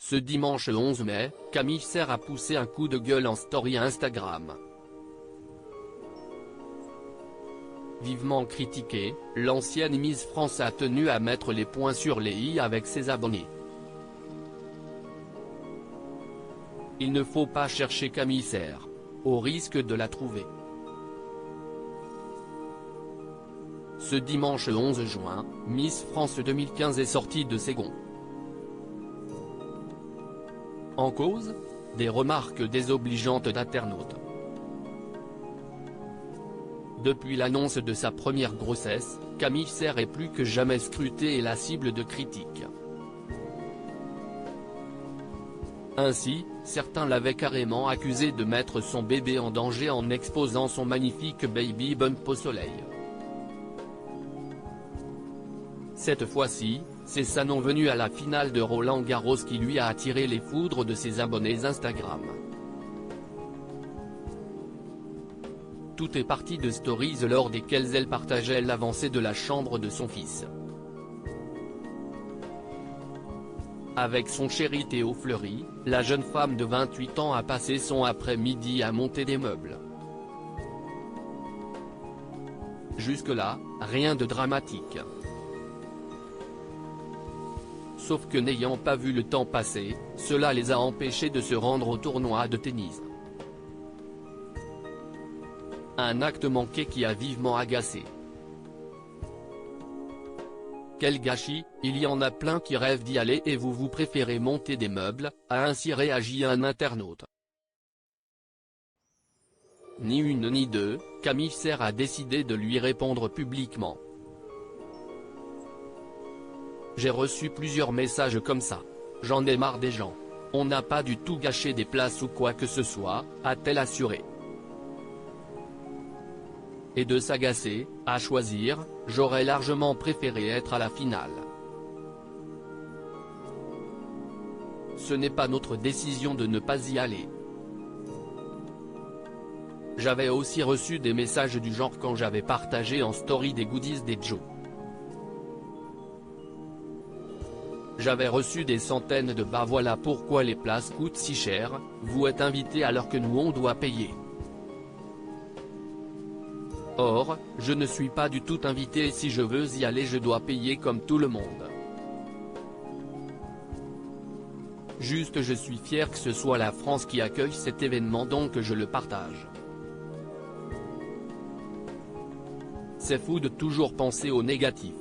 Ce dimanche 11 mai, Camille Serre a poussé un coup de gueule en story Instagram. Vivement critiquée, l'ancienne Miss France a tenu à mettre les points sur les i avec ses abonnés. Il ne faut pas chercher Camille Serre, au risque de la trouver. Ce dimanche 11 juin, Miss France 2015 est sortie de ses gonds. En cause, des remarques désobligeantes d'internautes. Depuis l'annonce de sa première grossesse, Camille Serre est plus que jamais scrutée et la cible de critiques. Ainsi, certains l'avaient carrément accusée de mettre son bébé en danger en exposant son magnifique baby bump au soleil. Cette fois-ci, c'est sa non-venue à la finale de Roland Garros qui lui a attiré les foudres de ses abonnés Instagram. Tout est parti de stories lors desquelles elle partageait l'avancée de la chambre de son fils. Avec son chéri Théo Fleury, la jeune femme de 28 ans a passé son après-midi à monter des meubles. Jusque-là, rien de dramatique. Sauf que n'ayant pas vu le temps passer, cela les a empêchés de se rendre au tournoi de tennis. Un acte manqué qui a vivement agacé. Quel gâchis, il y en a plein qui rêvent d'y aller et vous préférez monter des meubles, a ainsi réagi un internaute. Ni une ni deux, Camille Serre a décidé de lui répondre publiquement. J'ai reçu plusieurs messages comme ça. J'en ai marre des gens. On n'a pas du tout gâché des places ou quoi que ce soit, a-t-elle assuré. Et de s'agacer, à choisir, j'aurais largement préféré être à la finale. Ce n'est pas notre décision de ne pas y aller. J'avais aussi reçu des messages du genre quand j'avais partagé en story des goodies des Joe. J'avais reçu des centaines de bah voilà pourquoi les places coûtent si cher, vous êtes invités alors que nous on doit payer. Or, je ne suis pas du tout invité et si je veux y aller je dois payer comme tout le monde. Juste je suis fier que ce soit la France qui accueille cet événement donc je le partage. C'est fou de toujours penser au négatif.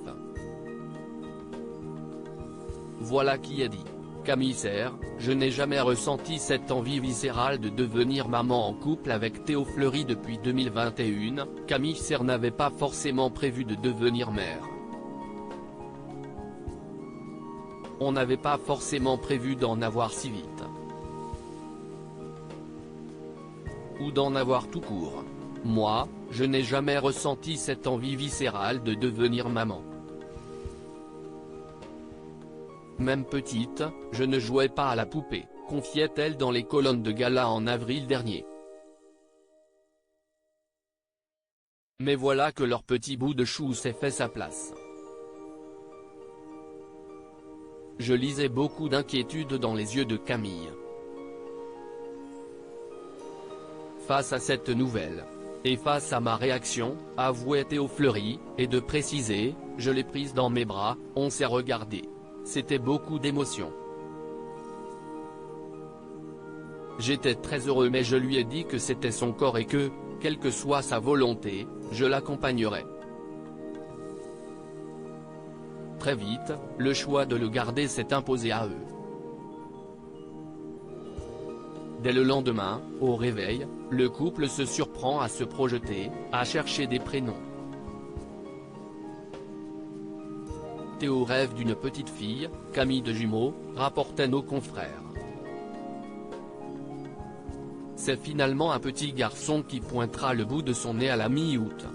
Voilà qui est dit. Camille Serre, je n'ai jamais ressenti cette envie viscérale de devenir maman en couple avec Théo Fleury depuis 2021, Camille Serre n'avait pas forcément prévu de devenir mère. On n'avait pas forcément prévu d'en avoir si vite. Ou d'en avoir tout court. Moi, je n'ai jamais ressenti cette envie viscérale de devenir maman. Même petite, je ne jouais pas à la poupée, confiait-elle dans les colonnes de gala en avril dernier. Mais voilà que leur petit bout de chou s'est fait sa place. Je lisais beaucoup d'inquiétude dans les yeux de Camille. Face à cette nouvelle, et face à ma réaction, avouait Théo Fleury, et de préciser, je l'ai prise dans mes bras, on s'est regardé. C'était beaucoup d'émotions. J'étais très heureux mais je lui ai dit que c'était son corps et que, quelle que soit sa volonté, je l'accompagnerais. Très vite, le choix de le garder s'est imposé à eux. Dès le lendemain, au réveil, le couple se surprend à se projeter, à chercher des prénoms. Théo rêve d'une petite fille, Camille de jumeaux, rapportaient nos confrères. C'est finalement un petit garçon qui pointera le bout de son nez à la mi-août.